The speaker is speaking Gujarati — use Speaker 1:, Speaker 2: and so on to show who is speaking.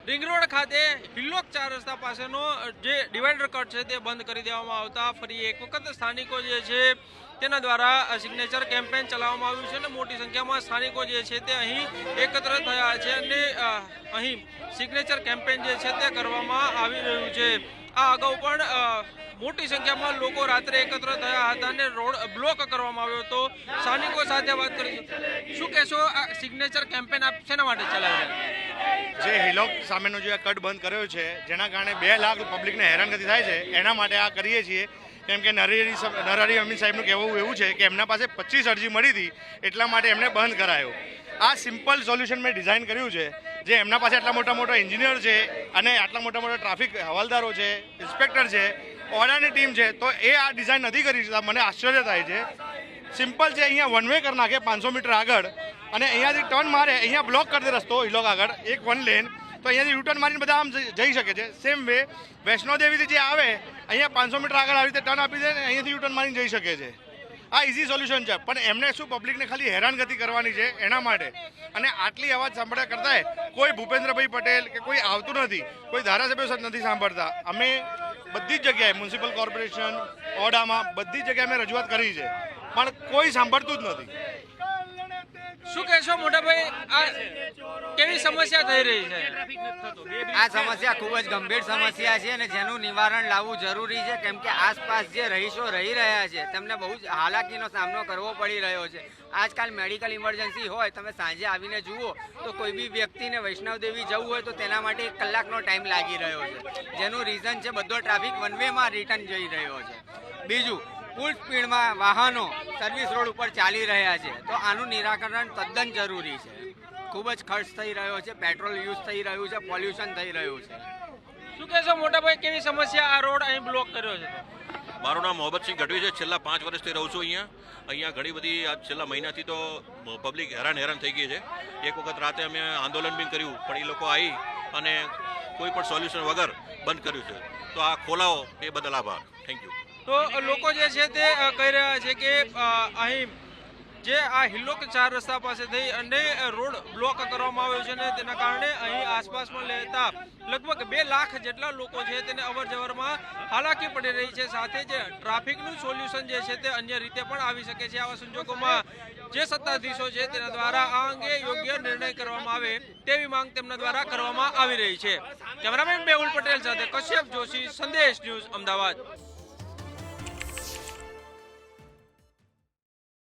Speaker 1: રિંગ રોડ ખાતે હિલ્લોક 4 રસ્તા પાસેનો જે ડિવાઈડર કટ છે તે બંધ કરી દેવામાં આવતા ફરી એક વખત સ્થાનિકો જે છે તેના દ્વારા સિગ્નેચર કેમ્પેન ચલાવવામાં આવ્યું છે અને મોટી સંખ્યામાં સ્થાનિકો જે છે તે અહીં એકત્ર થયા છે અને અહીં સિગ્નેચર કેમ્પેન જે છે તે કરવામાં આવી રહ્યું છે। આ અગાઉ પણ મોટી સંખ્યામાં લોકો રાત્રે એકત્ર થયા હતા અને રોડ બ્લોક કરવામાં આવ્યો હતો। સ્થાનિકો સાથે વાત કરીશું। શું કહેશો, આ સિગ્નેચર કેમ્પેન આપ શેના માટે ચલાવી રહ્યા?
Speaker 2: જે હિલોક સામેનો જે કટ બંધ કર્યો છે જેના કારણે 2 લાખ પબ્લિકને હેરાનગતિ થાય છે એના માટે આ કરીએ છીએ। કેમ કે નરહરી અમીન સાહેબનું કહેવું એવું છે કે એમના પાસે 25 અરજી મળી હતી એટલા માટે એમને બંધ કરાયો। આ સિમ્પલ સોલ્યુશન મેં ડિઝાઇન કર્યું છે। જે એમના પાસે આટલા મોટા એન્જિનિયર છે અને આટલા મોટા ટ્રાફિક હવાલદારો છે, ઇન્સ્પેક્ટર છે, ઓડાની ટીમ છે, તો એ આ ડિઝાઇન નથી કરી શકતા। મને આશ્ચર્ય થાય છે। સિમ્પલ છે, અહીંયા વન વે કરી નાખે 500 મીટર આગળ અને અહીંયાથી ટર્ન મારે, અહીંયા બ્લોક કરી દે રસ્તો હિલોક આગળ એક 1 લેન, તો અહીંયાથી યુટર્ન મારીને બધા આમ જઈ શકે છે। સેમ વે વૈષ્ણોદેવીથી જે આવે અહીંયા 500 મીટર આગળ આવી રીતે ટર્ન આપી દે ને અહીંયાથી યુટર્ન મારીને જઈ શકે છે। આ ઇઝી સોલ્યુશન છે, પણ એમને શું પબ્લિકને ખાલી હેરાનગતિ કરવાની છે એના માટે। અને આટલી અવાજ સાંભળ્યા કરતાં કોઈ ભૂપેન્દ્રભાઈ પટેલ કે કોઈ આવતું નથી, કોઈ ધારાસભ્યો નથી સાંભળતા। અમે બધી જ જગ્યાએ મ્યુનિસિપલ કોર્પોરેશન ઓડામાં બધી જગ્યાએ અમે રજૂઆત કરી છે, પણ કોઈ સાંભળતું જ નથી।
Speaker 1: શું કહેશો મોટાભાઈ, આ કેવી સમસ્યા થઈ રહી છે?
Speaker 3: આ સમસ્યા ખૂબ જ ગંભીર સમસ્યા છે અને જેનું નિવારણ લાવવું જરૂરી છે। કેમ કે આસપાસ જે રહીશો રહી રહ્યા છે તેમને બહુ જ હાલાકીનો સામનો કરવો પડી રહ્યો છે। આજકાલ મેડિકલ ઇમરજન્સી હોય, તમે સાંજે આવીને જુઓ તો કોઈ બી વ્યક્તિને વૈષ્ણવદેવી જવું હોય તો તેના માટે 1 કલાકનો ટાઈમ લાગી રહ્યો છે। જેનું રીઝન છે બધો ટ્રાફિક વન વેમાં રિટર્ન જઈ રહ્યો છે। બીજું, ફૂલ સ્પીડમાં વાહનો સર્વિસ રોડ ઉપર ચાલી રહ્યા છે, તો આનું નિરાકરણ તદ્દન જરૂરી છે। ખૂબ જ ખર્ચ થઈ રહ્યો છે, પેટ્રોલ યુઝ થઈ રહ્યું છે, પોલ્યુશન થઈ રહ્યું છે।
Speaker 1: શું કહેશો મોટાભાઈ, કેવી સમસ્યા આ રોડ અહીં બ્લોક કર્યો છે?
Speaker 4: મારું નામ મોહમ્મદસિંહ ગઢવી છે। છેલ્લા 5 વર્ષથી રહું છું અહીંયા ઘણી બધી આ છેલ્લા મહિનાથી તો પબ્લિક હેરાન થઈ ગઈ છે। એક વખત રાતે અમે આંદોલન બી કર્યું, પણ એ લોકો આવી અને કોઈ પણ સોલ્યુશન વગર બંધ કર્યું છે। તો આ ખોલાવો એ બદલ આભાર, થેન્ક યુ।
Speaker 1: તો લોકો જે છે તે કહી રહ્યા છે કે અહીં જે આ હિલ્લોક 4 રસ્તા પાસે થઈ અને રોડ બ્લોક કરવામાં આવ્યો છે અને તેના કારણે અહીં આસપાસમાં રહેતા લગભગ 2 લાખ જેટલા લોકો છે તેને અવર જવરમાં હાલાકી પડી રહી છે। સાથે જે ટ્રાફિકનું સોલ્યુશન જે છે તે અન્ય રીતે પણ આવી શકે છે। આવા સંજોગોમાં જે સત્તાધીશો છે તેના દ્વારા આ અંગે યોગ્ય નિર્ણય કરવામાં આવે તેવી માંગ તેમના દ્વારા કરવામાં આવી રહી છે। કેમેરામેન મેહુલ પટેલ સાથે કશ્યપ જોશી, સંદેશ ન્યૂઝ, અમદાવાદ।